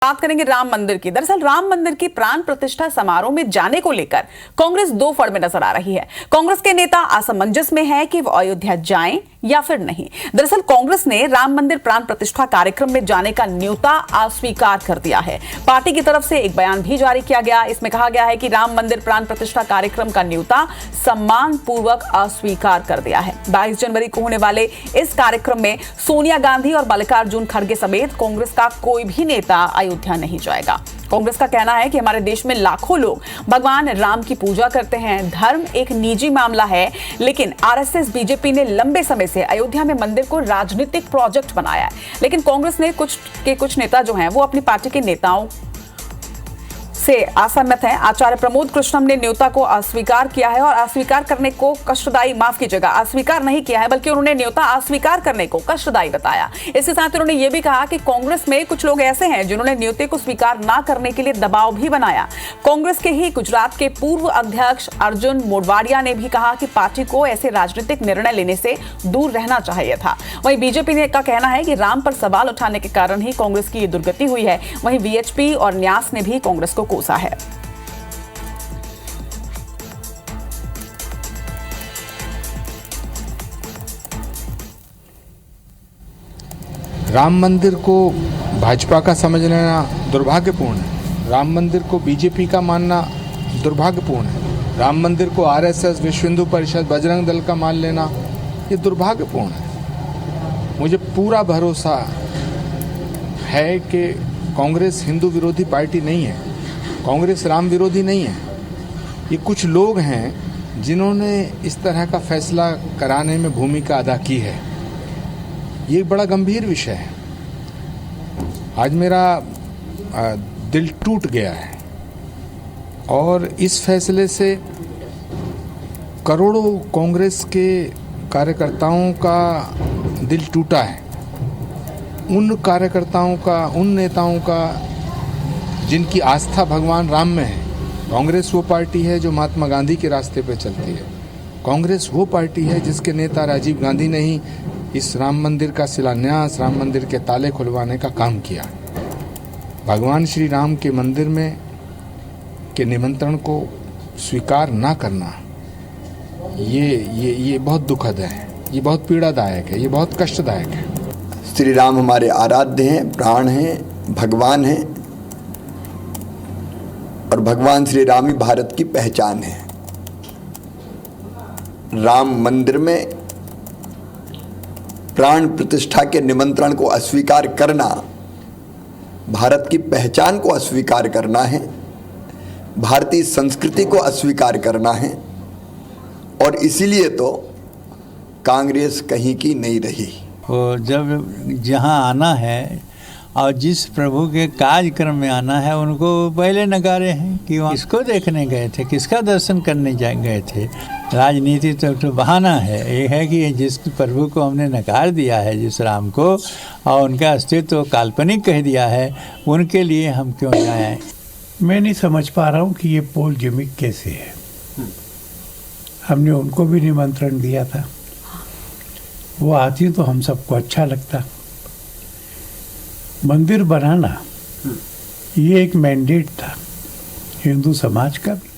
बात करेंगे राम मंदिर की। दरअसल राम मंदिर की प्राण प्रतिष्ठा समारोह में जाने को लेकर कांग्रेस दो फड़ में नजर आ रही है। कांग्रेस के नेता असमंजस में है कि वो अयोध्या जाएं या फिर नहीं। दरअसल कांग्रेस ने राम मंदिर प्राण प्रतिष्ठा कार्यक्रम में जाने का न्योता अस्वीकार कर दिया है। पार्टी की तरफ से एक बयान भी जारी किया गया। इसमें कहा गया है कि राम मंदिर प्राण प्रतिष्ठा कार्यक्रम का न्योता सम्मान पूर्वक अस्वीकार कर दिया है। 22 जनवरी को होने वाले इस कार्यक्रम में सोनिया गांधी और मल्लिकार्जुन खड़गे समेत कांग्रेस का कोई भी नेता अयोध्या नहीं जाएगा। कांग्रेस का कहना है कि हमारे देश में लाखों लोग भगवान राम की पूजा करते हैं। धर्म एक निजी मामला है, लेकिन आरएसएस बीजेपी ने लंबे समय से अयोध्या में मंदिर को राजनीतिक प्रोजेक्ट बनाया है। लेकिन कांग्रेस ने कुछ नेता जो हैं वो अपनी पार्टी के नेताओं से असहमत हैं। आचार्य प्रमोद कृष्णम ने न्योता को अस्वीकार किया है और अस्वीकार करने को कष्टदायी, माफ कीजिएगा, अस्वीकार नहीं किया है बल्कि उन्होंने न्योता अस्वीकार करने को कष्टदायी बताया। इसके साथ उन्होंने ये भी कहा कि कांग्रेस में कुछ लोग ऐसे हैं जिन्होंने न्योते को स्वीकार न करने के लिए दबाव भी बनाया। कांग्रेस के ही गुजरात के पूर्व अध्यक्ष अर्जुन मोढवाडिया ने भी कहा कि पार्टी को ऐसे राजनीतिक निर्णय लेने से दूर रहना चाहिए था। वहीं बीजेपी का कहना है कि राम पर सवाल उठाने के कारण ही कांग्रेस की ये दुर्गति हुई है। वहीं वीएचपी और न्यास ने भी कांग्रेस को कोसा है। राम मंदिर को भाजपा का समझ लेना दुर्भाग्यपूर्ण है। राम मंदिर को बीजेपी का मानना दुर्भाग्यपूर्ण है। राम मंदिर को आरएसएस, विश्व हिंदू परिषद, बजरंग दल का मान लेना ये दुर्भाग्यपूर्ण है। मुझे पूरा भरोसा है कि कांग्रेस हिंदू विरोधी पार्टी नहीं है, कांग्रेस राम विरोधी नहीं है। ये कुछ लोग हैं जिन्होंने इस तरह का फैसला कराने में भूमिका अदा की है। ये बड़ा गंभीर विषय है। आज मेरा दिल टूट गया है और इस फैसले से करोड़ों कांग्रेस के कार्यकर्ताओं का दिल टूटा है। उन कार्यकर्ताओं का, उन नेताओं का जिनकी आस्था भगवान राम में है। कांग्रेस वो पार्टी है जो महात्मा गांधी के रास्ते पर चलती है। कांग्रेस वो पार्टी है जिसके नेता राजीव गांधी ने ही इस राम मंदिर का शिलान्यास, राम मंदिर के ताले खुलवाने का काम किया। भगवान श्री राम के मंदिर में के निमंत्रण को स्वीकार ना करना ये बहुत दुखद है, ये बहुत पीड़ादायक है, ये बहुत कष्टदायक है। श्री राम हमारे आराध्य हैं, प्राण हैं, भगवान हैं और भगवान श्री राम ही भारत की पहचान है। राम मंदिर में प्राण प्रतिष्ठा के निमंत्रण को अस्वीकार करना भारत की पहचान को अस्वीकार करना है, भारतीय संस्कृति को अस्वीकार करना है और इसीलिए तो कांग्रेस कहीं की नहीं रही। और जब जहाँ आना है और जिस प्रभु के कार्यक्रम में आना है उनको पहले नकारे हैं कि वहाँ किसको देखने गए थे, किसका दर्शन करने गए थे। राजनीति तो बहाना है। ये है कि जिस प्रभु को हमने नकार दिया है, जिस राम को, और उनका अस्तित्व काल्पनिक कह दिया है, उनके लिए हम क्यों जाएं। मैं नहीं समझ पा रहा हूँ कि ये पोल जिमिक कैसे है। हमने उनको भी निमंत्रण दिया था, वो आती तो हम सबको अच्छा लगता। मंदिर बनाना ये एक मैंडेट था हिंदू समाज का भी था।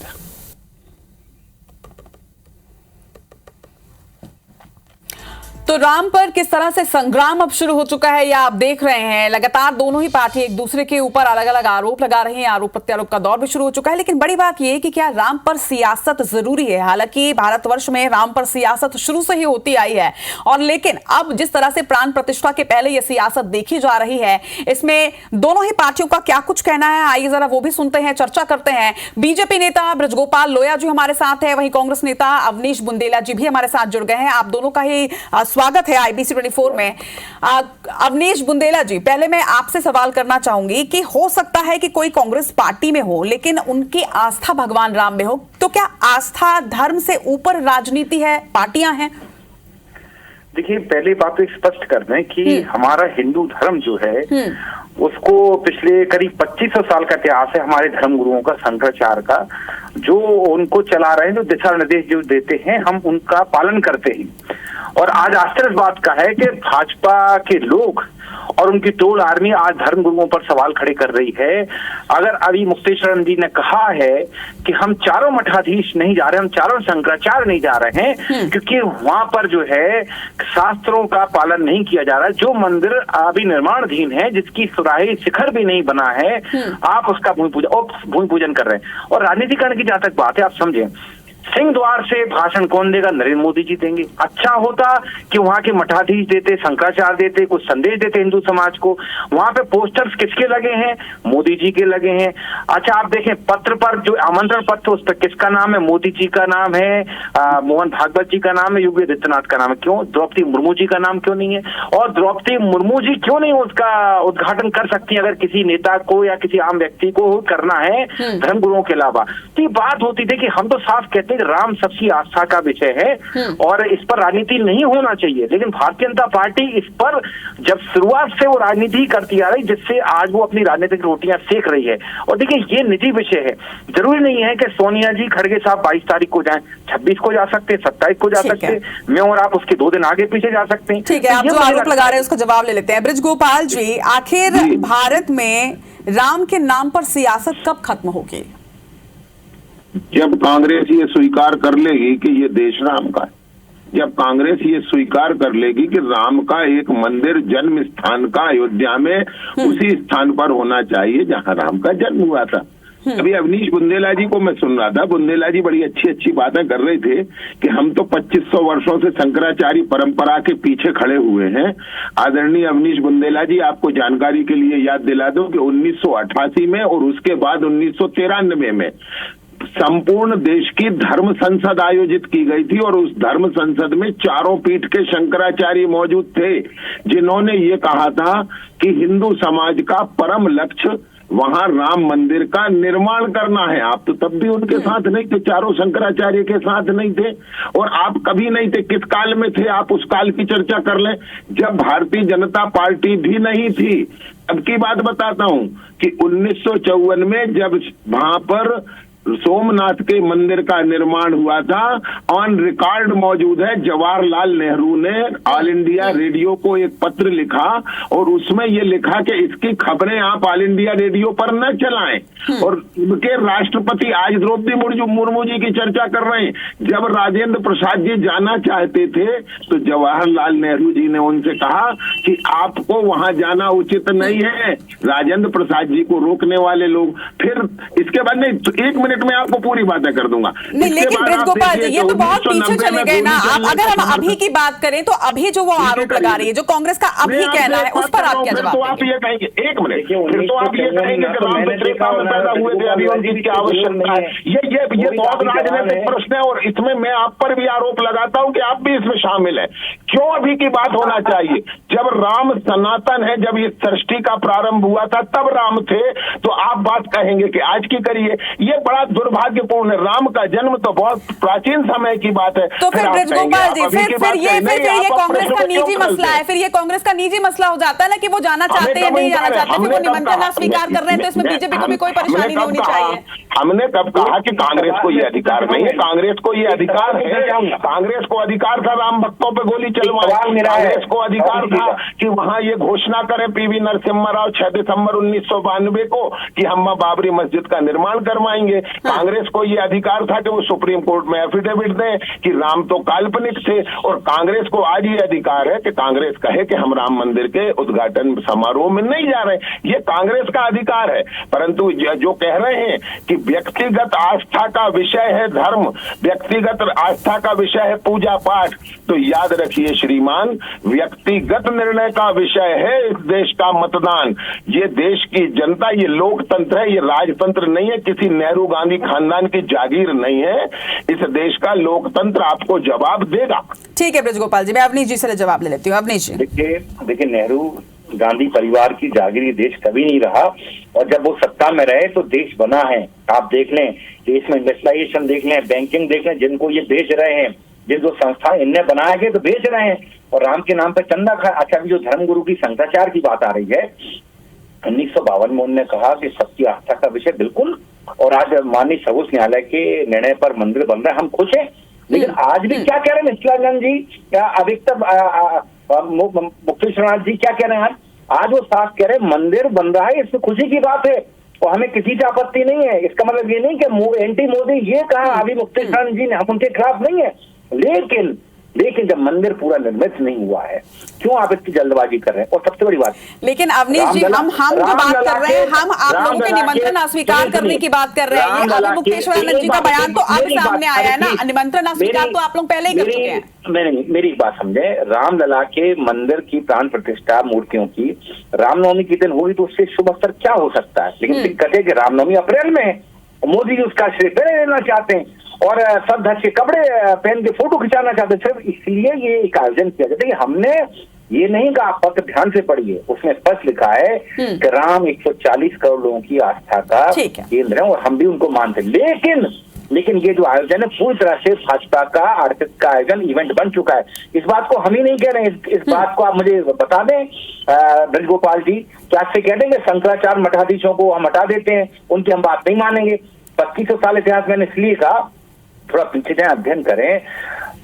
तो राम पर किस तरह से संग्राम अब शुरू हो चुका है, या आप देख रहे हैं लगातार दोनों ही पार्टी एक दूसरे के ऊपर अलग अलग आरोप लगा रही हैं। आरोप प्रत्यारोप का दौर भी शुरू हो चुका है। लेकिन बड़ी बात यह है कि क्या राम पर सियासत जरूरी है। हालांकि भारतवर्ष में राम पर सियासत शुरू से ही होती आई है, और लेकिन अब जिस तरह से प्राण प्रतिष्ठा के पहले यह सियासत देखी जा रही है, इसमें दोनों ही पार्टियों का क्या कुछ कहना है, आइए जरा वो भी सुनते हैं, चर्चा करते हैं। बीजेपी नेता ब्रजगोपाल लोया जी हमारे साथ है, वहीं कांग्रेस नेता अवनीश बुंदेला जी भी हमारे साथ जुड़ गए हैं। आप दोनों का ही स्वागत है IBC 24 में। अवनीश बुंदेला जी, पहले मैं आपसे सवाल करना चाहूंगी कि हो सकता है कि कोई कांग्रेस पार्टी में हो लेकिन उनकी आस्था भगवान राम में हो, तो क्या आस्था धर्म से ऊपर राजनीति है, पार्टियां हैं? देखिए, पहले बात तो स्पष्ट कर दें कि हमारा हिंदू धर्म जो है उसको पिछले करीब 2500 साल का इतिहास है हमारे धर्म गुरुओं का, शंकराचार्य का, जो उनको चला रहे हैं, जो दिशा निर्देश जो देते हैं हम उनका पालन करते हैं। और आज आश्चर्य इस बात का है कि भाजपा के लोग और उनकी टोल आर्मी आज धर्म गुरुओं पर सवाल खड़े कर रही है। अगर अभी मुक्तेश्वर जी ने कहा है कि हम चारों मठाधीश नहीं जा रहे, हम चारों शंकराचार्य नहीं जा रहे हैं, क्योंकि वहां पर जो है शास्त्रों का पालन नहीं किया जा रहा है। जो मंदिर अभी निर्माणाधीन है, जिसकी सुराही शिखर भी नहीं बना है, आप उसका भूमि पूजन कर रहे हैं। और राजनीतिकरण की जहां तक बात है, आप समझें, सिंह द्वार से भाषण कौन देगा? नरेंद्र मोदी जी देंगे। अच्छा होता कि वहां के मठाधीश देते, शंकराचार्य देते, कुछ संदेश देते हिंदू समाज को। वहां पे पोस्टर्स किसके लगे हैं? मोदी जी के लगे हैं। अच्छा, आप देखें पत्र पर जो आमंत्रण पत्र, उस पर किसका नाम है? मोदी जी का नाम है, मोहन भागवत जी का नाम है, योगी आदित्यनाथ का नाम है। क्यों द्रौपदी मुर्मू जी का नाम क्यों नहीं है? और द्रौपदी मुर्मू जी क्यों नहीं उसका उद्घाटन कर सकती अगर किसी नेता को या किसी आम व्यक्ति को करना है धर्मगुरुओं के अलावा? तो ये बात होती, देखिए हम तो साफ कहते हैं राम सबकी आस्था का विषय है और इस पर राजनीति नहीं होना चाहिए, लेकिन भारतीय जनता पार्टी इस पर जब शुरुआत से वो राजनीति करती आ रही, जिससे आज वो अपनी राजनीतिक रोटियां सेक रही है। और देखिए ये निजी विषय है, जरूरी नहीं है कि सोनिया जी खड़गे साहब 22 तारीख को जाएं, 26 को जा सकते, 27 को जा सकते, मैं और आप उसके 2 दिन आगे पीछे जा सकते हैं। ठीक है, आप जो आरोप लगा रहे हैं उसका जवाब ले लेते हैं। बृजगोपाल जी, आखिर भारत में राम के नाम पर सियासत कब खत्म होगी? जब कांग्रेस ये स्वीकार कर लेगी कि ये देश राम का है, जब कांग्रेस ये स्वीकार कर लेगी कि राम का एक मंदिर जन्म स्थान का अयोध्या में उसी स्थान पर होना चाहिए जहां राम का जन्म हुआ था। अभी अवनीश बुंदेला जी को मैं सुन रहा था, बुंदेला जी बड़ी अच्छी अच्छी बातें कर रहे थे कि हम तो 2500 वर्षों से शंकराचार्य परंपरा के पीछे खड़े हुए हैं। आदरणीय अवनीश बुंदेला जी, आपको जानकारी के लिए याद दिला दूं कि 1988 में और उसके बाद 1993 में संपूर्ण देश की धर्म संसद आयोजित की गई थी और उस धर्म संसद में चारों पीठ के शंकराचार्य मौजूद थे, जिन्होंने ये कहा था कि हिंदू समाज का परम लक्ष्य वहां राम मंदिर का निर्माण करना है। आप तो तब भी उनके साथ नहीं थे, चारों शंकराचार्य के साथ नहीं थे, और आप कभी नहीं थे। किस काल में थे आप? उस काल की चर्चा कर लें जब भारतीय जनता पार्टी भी नहीं थी। अब की बात बताता हूं कि 1954 में जब वहां पर सोमनाथ के मंदिर का निर्माण हुआ था, ऑन रिकॉर्ड मौजूद है, जवाहरलाल नेहरू ने ऑल इंडिया रेडियो को एक पत्र लिखा और उसमें ये लिखा कि इसकी खबरें आप ऑल इंडिया रेडियो पर न चलाएं। और उनके राष्ट्रपति आज द्रौपदी मुर्मू जी की चर्चा कर रहे हैं, जब राजेंद्र प्रसाद जी जाना चाहते थे तो जवाहरलाल नेहरू जी ने उनसे कहा कि आपको वहां जाना उचित नहीं है, राजेंद्र प्रसाद जी को रोकने वाले लोग। फिर इसके बाद नहीं तो 1 मिनट में आपको पूरी बातें कर दूंगा। नहीं, लेकिन बृजगोपाल जी ये तो बहुत पीछे चले गए ना। आप अगर हम अभी की बात करें तो अभी जो वो आरोप लगा रही है, जो कांग्रेस का अभी कहना है, उस पर आप क्या जवाब? तो आप ये कहेंगे 1 मिनट, फिर तो आप ये कहेंगे कि राम त्रेता में पैदा हुए थे, अभी उनकी आवश्यकता है। ये बहुत राजनीतिक प्रश्न है और इसमें मैं आप पर भी आरोप लगाता हूं कि आप भी इसमें शामिल है। क्यों अभी की बात होना चाहिए? जब राम सनातन है, जब ये सृष्टि का प्रारंभ हुआ था तब राम थे, तो आप बात कहेंगे कि आज की करिए। ये बड़ा दुर्भाग्यपूर्ण है। राम का जन्म तो बहुत प्राचीन समय की बात है। तो फिर बृजगोपाल जी, फिर ये कांग्रेस का निजी मसला है, फिर ये कांग्रेस का निजी मसला हो जाता है ना कि वो जाना चाहते हैं नहीं जाना चाहते, फिर वो निमंत्रण स्वीकार कर रहे हैं, तो इसमें बीजेपी को भी कोई परेशानी नहीं होनी चाहिए। हमने कब कहा कि कांग्रेस को ये अधिकार नहीं है? कांग्रेस को ये अधिकार है, कांग्रेस को अधिकार था राम भक्तों पे गोली चलवाने, कांग्रेस को अधिकार था कि वहां ये घोषणा करे पीवी नरसिम्हा राव 6 दिसंबर 1992 को कि हम बाबरी मस्जिद का निर्माण करवाएंगे। कांग्रेस को ये अधिकार था कि वो सुप्रीम कोर्ट में एफिडेविट दें कि राम तो काल्पनिक थे, और कांग्रेस को आज ये अधिकार है कि कांग्रेस कहे कि हम राम मंदिर के उद्घाटन समारोह में नहीं जा रहे। ये कांग्रेस का अधिकार है। परंतु जो कह रहे हैं कि व्यक्तिगत आस्था का विषय है धर्म, व्यक्तिगत आस्था का विषय है पूजा पाठ, तो याद रखिए श्रीमान, व्यक्तिगत निर्णय का विषय है इस देश का मतदान। ये देश की जनता, ये लोकतंत्र है, ये राजतंत्र नहीं है, किसी नेहरू गांधी खानदान की जागीर नहीं है। इस देश का लोकतंत्र आपको जवाब देगा। ठीक है बृजगोपाल जी, मैं अवनीश जी से जवाब ले लेती हूँ। अवनीश जी, देखिए नेहरू गांधी परिवार की जागीर देश कभी नहीं रहा, और जब वो सत्ता में रहे तो देश बना है। आप देख लें कि इसमें इंडस्ट्रियलाइजेशन देख लें, बैंकिंग देख लें, जिनको ये बेच रहे हैं, जिनको संस्था इनने बनाया गया तो बेच रहे हैं, और राम के नाम पर चंदा खा। अच्छा, अभी जो धर्मगुरु की शंकराचार्य की बात आ रही है, 1952 में उन्होंने कहा कि सबकी आस्था का विषय बिल्कुल, और आज माननीय सर्वोच्च न्यायालय के निर्णय पर मंदिर बन रहा है, हम खुश हैं। लेकिन आज भी क्या कह रहे हैं मिथिलानंद जी या अधिकतर मुक्तेश्वरनाथ जी क्या कह रहे हैं? आज वो साफ कह रहे मंदिर बन रहा है, इसमें खुशी की बात है और हमें किसी की आपत्ति नहीं है। इसका मतलब ये नहीं कि एंटी मोदी ये कहा अभी मुफ्ती जी ने, हम उनके खिलाफ नहीं है, लेकिन जब मंदिर पूरा निर्मित नहीं हुआ है, क्यों आप इतनी जल्दबाजी कर रहे हैं? और सबसे बड़ी बात, लेकिन अवनीश जी, हम जो बात कर रहे हैं, हम आप लोगों के निमंत्रण अस्वीकार करने की बात कर रहे हैं। ये अभी मुक्तेश्वरानंद जी का बयान तो अब सामने आया है ना, निमंत्रण अस्वीकार तो आप लोग पहले ही कर चुके हैं। नहीं, मेरी एक बात समझे, रामलला के मंदिर की प्राण प्रतिष्ठा मूर्तियों की रामनवमी के दिन होगी तो उससे शुभ अवसर क्या हो सकता है? लेकिन दिक्कत है कि रामनवमी अप्रैल में है, मोदी जी उसका श्रेय पहले लेना चाहते हैं और सब ढंग के कपड़े पहन के फोटो खिंचाना चाहते हैं। सिर्फ इसलिए ये एक आयोजन किया जाता है। हमने ये नहीं कहा, पत्र ध्यान से पढ़िए, उसमें स्पष्ट लिखा है कि राम 140 करोड़ लोगों की आस्था का केंद्र है और हम भी उनको मानते हैं। लेकिन ये जो आयोजन है पूरी तरह से भाजपा का आर्थिक का आयोजन इवेंट बन चुका है। इस बात को हम ही नहीं कह रहे हैं, इस बात को आप मुझे बता दें ब्रजगोपाल जी, क्या से कह देंगे शंकराचार्य मठाधीशों को हम हटा देते हैं, उनकी हम बात नहीं मानेंगे? 2500 साल इतिहास मैंने इसलिए कहा, थोड़ा पीछे जाए, अध्ययन करें।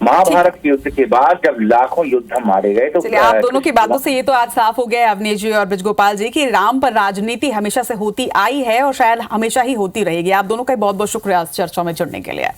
महाभारत के युद्ध के बाद जब लाखों योद्धा मारे गए तो चलिए, आप दोनों की बातों से ये तो आज साफ हो गया है अवनीश जी और ब्रजगोपाल जी की राम पर राजनीति हमेशा से होती आई है और शायद हमेशा ही होती रहेगी। आप दोनों का बहुत बहुत शुक्रिया इस चर्चा में जुड़ने के लिए।